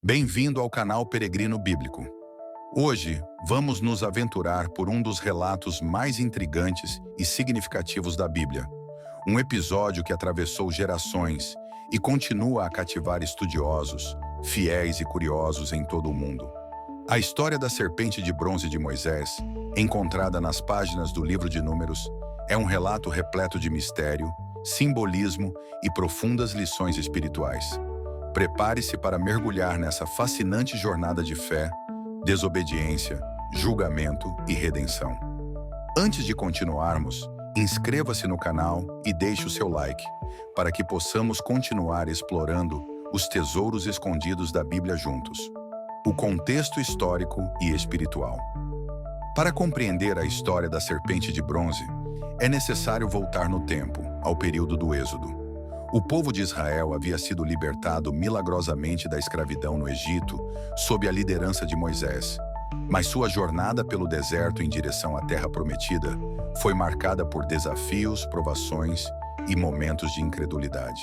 Bem-vindo ao canal Peregrino Bíblico. Hoje, vamos nos aventurar por um dos relatos mais intrigantes e significativos da Bíblia. Um episódio que atravessou gerações e continua a cativar estudiosos, fiéis e curiosos em todo o mundo. A história da serpente de bronze de Moisés, encontrada nas páginas do livro de Números, é um relato repleto de mistério, simbolismo e profundas lições espirituais. Prepare-se para mergulhar nessa fascinante jornada de fé, desobediência, julgamento e redenção. Antes de continuarmos, inscreva-se no canal e deixe o seu like, para que possamos continuar explorando os tesouros escondidos da Bíblia juntos. O contexto histórico e espiritual. Para compreender a história da serpente de bronze, é necessário voltar no tempo, ao período do Êxodo. O povo de Israel havia sido libertado milagrosamente da escravidão no Egito, sob a liderança de Moisés. Mas sua jornada pelo deserto em direção à Terra Prometida foi marcada por desafios, provações e momentos de incredulidade.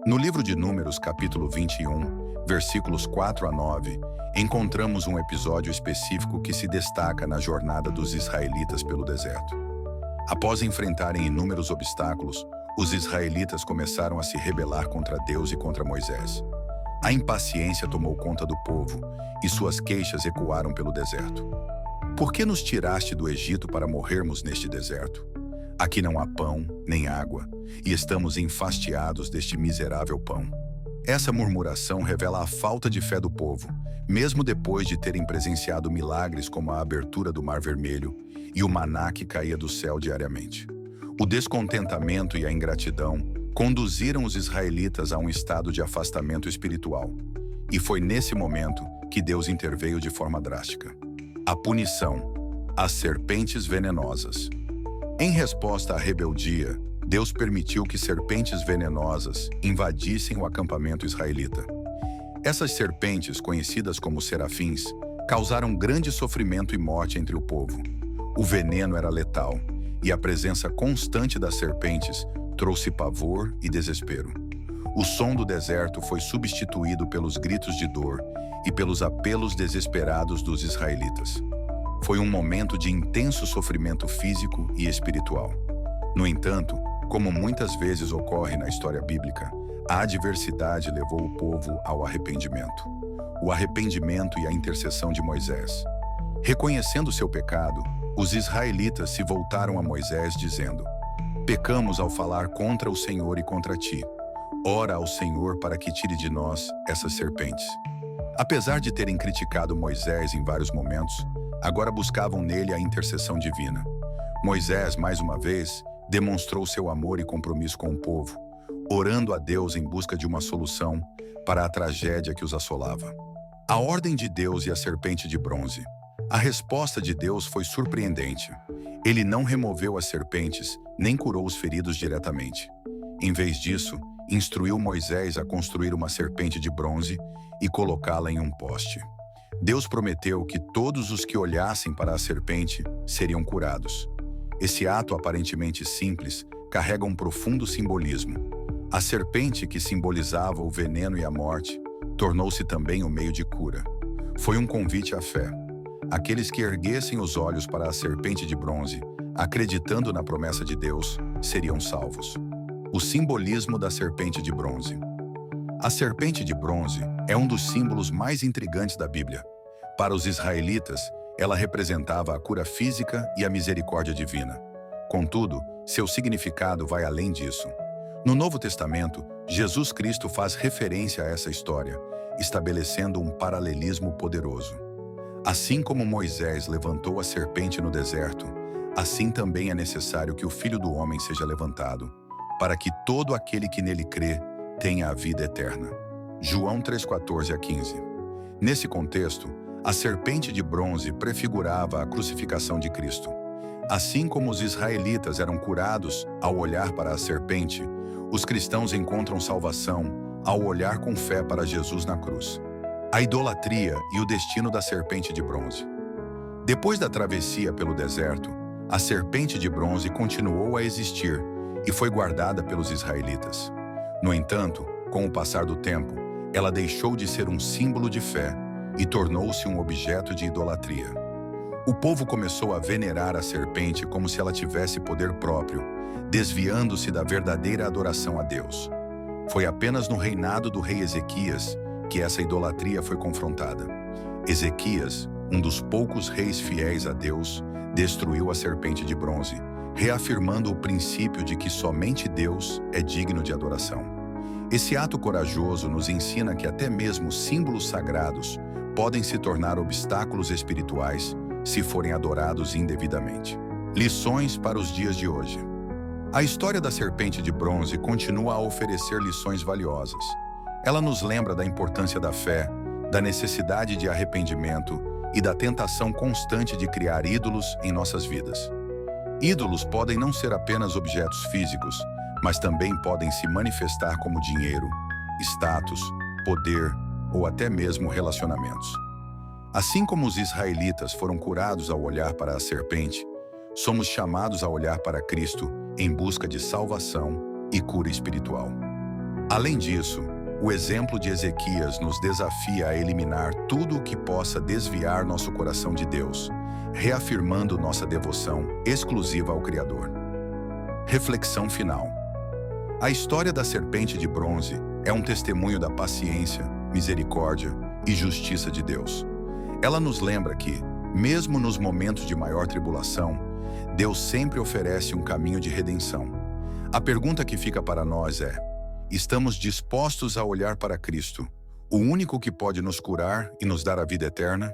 No livro de Números, capítulo 21, versículos 4 a 9, encontramos um episódio específico que se destaca na jornada dos israelitas pelo deserto. Após enfrentarem inúmeros obstáculos, os israelitas começaram a se rebelar contra Deus e contra Moisés. A impaciência tomou conta do povo e suas queixas ecoaram pelo deserto. Por que nos tiraste do Egito para morrermos neste deserto? Aqui não há pão, nem água, e estamos enfastiados deste miserável pão. Essa murmuração revela a falta de fé do povo, mesmo depois de terem presenciado milagres como a abertura do Mar Vermelho e o maná que caía do céu diariamente. O descontentamento e a ingratidão conduziram os israelitas a um estado de afastamento espiritual. E foi nesse momento que Deus interveio de forma drástica. A punição, as serpentes venenosas. Em resposta à rebeldia, Deus permitiu que serpentes venenosas invadissem o acampamento israelita. Essas serpentes, conhecidas como serafins, causaram grande sofrimento e morte entre o povo. O veneno era letal, e a presença constante das serpentes trouxe pavor e desespero. O som do deserto foi substituído pelos gritos de dor e pelos apelos desesperados dos israelitas. Foi um momento de intenso sofrimento físico e espiritual. No entanto, como muitas vezes ocorre na história bíblica, a adversidade levou o povo ao arrependimento. O arrependimento e a intercessão de Moisés. Reconhecendo seu pecado, os israelitas se voltaram a Moisés dizendo: "Pecamos ao falar contra o Senhor e contra ti. Ora ao Senhor para que tire de nós essas serpentes." Apesar de terem criticado Moisés em vários momentos, agora buscavam nele a intercessão divina. Moisés, mais uma vez, demonstrou seu amor e compromisso com o povo, orando a Deus em busca de uma solução para a tragédia que os assolava. A ordem de Deus e a serpente de bronze. A resposta de Deus foi surpreendente. Ele não removeu as serpentes, nem curou os feridos diretamente. Em vez disso, instruiu Moisés a construir uma serpente de bronze e colocá-la em um poste. Deus prometeu que todos os que olhassem para a serpente seriam curados. Esse ato aparentemente simples carrega um profundo simbolismo. A serpente, que simbolizava o veneno e a morte, tornou-se também o meio de cura. Foi um convite à fé. Aqueles que erguessem os olhos para a serpente de bronze, acreditando na promessa de Deus, seriam salvos. O simbolismo da serpente de bronze. A serpente de bronze é um dos símbolos mais intrigantes da Bíblia. Para os israelitas, ela representava a cura física e a misericórdia divina. Contudo, seu significado vai além disso. No Novo Testamento, Jesus Cristo faz referência a essa história, estabelecendo um paralelismo poderoso. Assim como Moisés levantou a serpente no deserto, assim também é necessário que o Filho do Homem seja levantado, para que todo aquele que nele crê tenha a vida eterna. João 3:14 a 15. Nesse contexto, a serpente de bronze prefigurava a crucificação de Cristo. Assim como os israelitas eram curados ao olhar para a serpente, os cristãos encontram salvação ao olhar com fé para Jesus na cruz. A idolatria e o destino da serpente de bronze. Depois da travessia pelo deserto, a serpente de bronze continuou a existir e foi guardada pelos israelitas. No entanto, com o passar do tempo, ela deixou de ser um símbolo de fé e tornou-se um objeto de idolatria. O povo começou a venerar a serpente como se ela tivesse poder próprio, desviando-se da verdadeira adoração a Deus. Foi apenas no reinado do rei Ezequias que essa idolatria foi confrontada. Ezequias, um dos poucos reis fiéis a Deus, destruiu a serpente de bronze, reafirmando o princípio de que somente Deus é digno de adoração. Esse ato corajoso nos ensina que até mesmo símbolos sagrados podem se tornar obstáculos espirituais se forem adorados indevidamente. Lições para os dias de hoje. A história da serpente de bronze continua a oferecer lições valiosas. Ela nos lembra da importância da fé, da necessidade de arrependimento e da tentação constante de criar ídolos em nossas vidas. Ídolos podem não ser apenas objetos físicos, mas também podem se manifestar como dinheiro, status, poder ou até mesmo relacionamentos. Assim como os israelitas foram curados ao olhar para a serpente, somos chamados a olhar para Cristo em busca de salvação e cura espiritual. Além disso, o exemplo de Ezequias nos desafia a eliminar tudo o que possa desviar nosso coração de Deus, reafirmando nossa devoção exclusiva ao Criador. Reflexão final. A história da serpente de bronze é um testemunho da paciência, misericórdia e justiça de Deus. Ela nos lembra que, mesmo nos momentos de maior tribulação, Deus sempre oferece um caminho de redenção. A pergunta que fica para nós é: estamos dispostos a olhar para Cristo, o único que pode nos curar e nos dar a vida eterna?